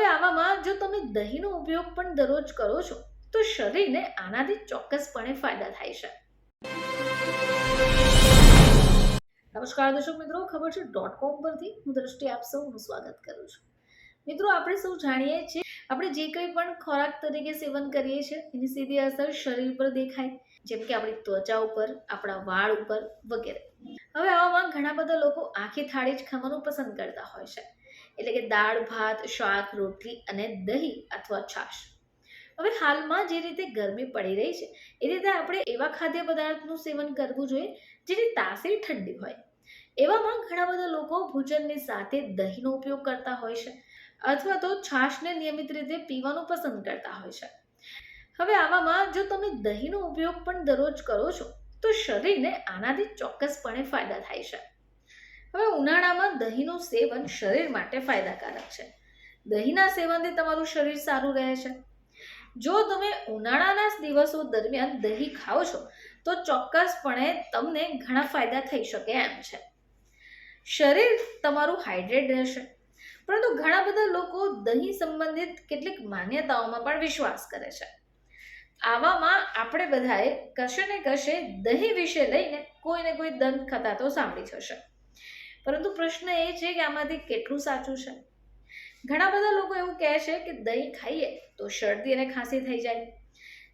હવે આવામાં જો તમે દહીંનો ઉપયોગ પણ દરરોજ કરો છો તો શરીરને આનાથી ચોક્કસપણે ફાયદા થાય છે. નમસ્કાર દર્શક મિત્રો, ખબર છે .com પરથી હું દ્રષ્ટિ આપ સૌનું સ્વાગત કરું છું. મિત્રો, આપણે સૌ જાણીએ છીએ આપણે જે કંઈ પણ ખોરાક તરીકે સેવન કરીએ છીએ એની સીધી અસર શરીર પર દેખાય, જેમ કે આપણી ત્વચા ઉપર, આપણા વાળ ઉપર વગેરે. હવે આવામાં ઘણા બધા લોકો આખી થાળી જ ખાવાનું પસંદ કરતા હોય છે, એટલે કે દાળ, ભાત, શાક, રોટલી અને દહીં અથવા છાશ. હવે હાલમાં જે રીતે ગરમી પડી રહી છે એ રીતે આપણે એવા ખાદ્ય પદાર્થનું સેવન કરવું જોઈએ જેની તાસીર ઠંડી હોય. એવામાં ઘણા બધા લોકો ભોજનની સાથે દહીંનો ઉપયોગ કરતા હોય છે અથવા તો છાશને નિયમિત રીતે પીવાનું પસંદ કરતા હોય છે. હવે આવામાં જો તમે દહીંનો ઉપયોગ પણ દરરોજ કરો છો તો શરીરને આનાથી ચોક્કસપણે ફાયદા થાય છે. હવે ઉનાળામાં દહીંનું સેવન શરીર માટે ફાયદાકારક છે. દહીંના સેવનથી તમારું શરીર સારું રહે છે. જો તમે ઉનાળાના દિવસો દરમિયાન દહીં ખાઓ છો તો ચોક્કસપણે તમને ઘણા ફાયદા થઈ શકે એમ છે. શરીર તમારું હાઇડ્રેટ રહેશે. પરંતુ ઘણા બધા લોકો દહીં સંબંધિત કેટલીક માન્યતાઓમાં પણ વિશ્વાસ કરે છે. આવામાં આપણે બધાએ કશે ને કશે દહીં વિશે લઈને કોઈ ને કોઈ દંતકથા તો સાંભળી થશે. પરંતુ પ્રશ્ન એ છે કે આમાંથી કેટલું સાચું છે. ઘણા બધા લોકો એવું કહે છે કે દહીં ખાઈએ તો શરદી અને ખાંસી થઈ જાય.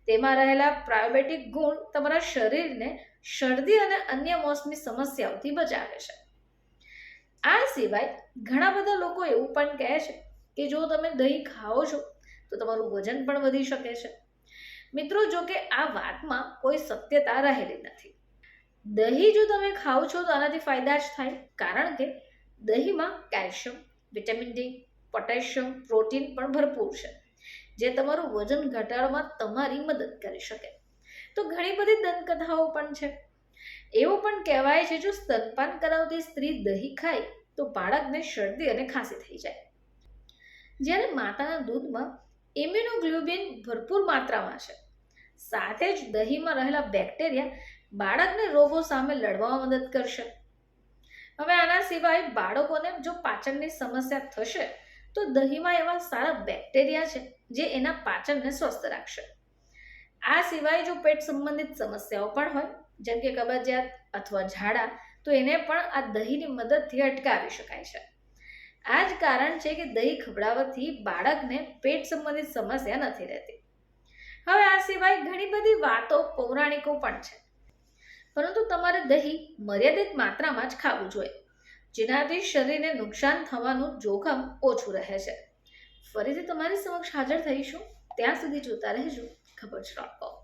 તેમાં રહેલા પ્રાયોબેટિક ગુણ તમારા શરીરને શરદી અને અન્ય મોસમી સમસ્યાઓથી બચાવે છે. આ સિવાય ઘણા બધા લોકો એવું પણ કહે છે કે જો તમે દહીં ખાઓ છો તો તમારું વજન પણ વધી શકે છે. મિત્રો, જો કે આ વાતમાં કોઈ સત્યતા રહેલી નથી. દહીં જો તમે ખાઓ છો તો આનાથી ફાયદા જ થાય, કારણ કે દહીંમાં calcium, vitamin D, potassium, protein પણ ભરપૂર છે, જે તમારું વજન ઘટાડવામાં તમારી મદદ કરી શકે. તો ઘણી બધી દંતકથાઓ પણ છે. એવું પણ કહેવાય છે જો સ્તનપાન કરાવતી સ્ત્રી દહીં ખાય તો બાળકને શરદી અને ખાંસી થઈ જાય. જ્યારે માતાના દૂધમાં ઇમ્યુનોગ્લોબ્યુલિન ભરપૂર માત્રામાં છે, સાથે જ દહીંમાં રહેલા બેક્ટેરિયા બાળકને રોગો સામે લડવામાં મદદ કરશે. હવે આના સિવાય બાળકોને જો પાચનની સમસ્યા થશે તો દહીંમાં એવા સારા બેક્ટેરિયા છે જે એના પાચનને સ્વસ્થ રાખશે. આ સિવાય જો પેટ સંબંધિત સમસ્યાઓ પણ હોય, જેમ કે કબજિયાત અથવા ઝાડા, તો એને પણ આ દહીંની મદદથી અટકાવી શકાય છે. આ જ કારણ છે કે દહીં ખવડાવવાથી બાળકને પેટ સંબંધિત સમસ્યા નથી રહેતી. હવે આ સિવાય ઘણી બધી વાતો પૌરાણિકો પણ છે, પરંતુ તમારે દહીં મર્યાદિત માત્રામાં જ ખાવું જોઈએ, જેનાથી શરીરને નુકસાન થવાનું જોખમ ઓછું રહે છે. ફરીથી તમારી સમક્ષ હાજર થઈશું. ત્યાં સુધી જોતા રહેજો ખબર .com.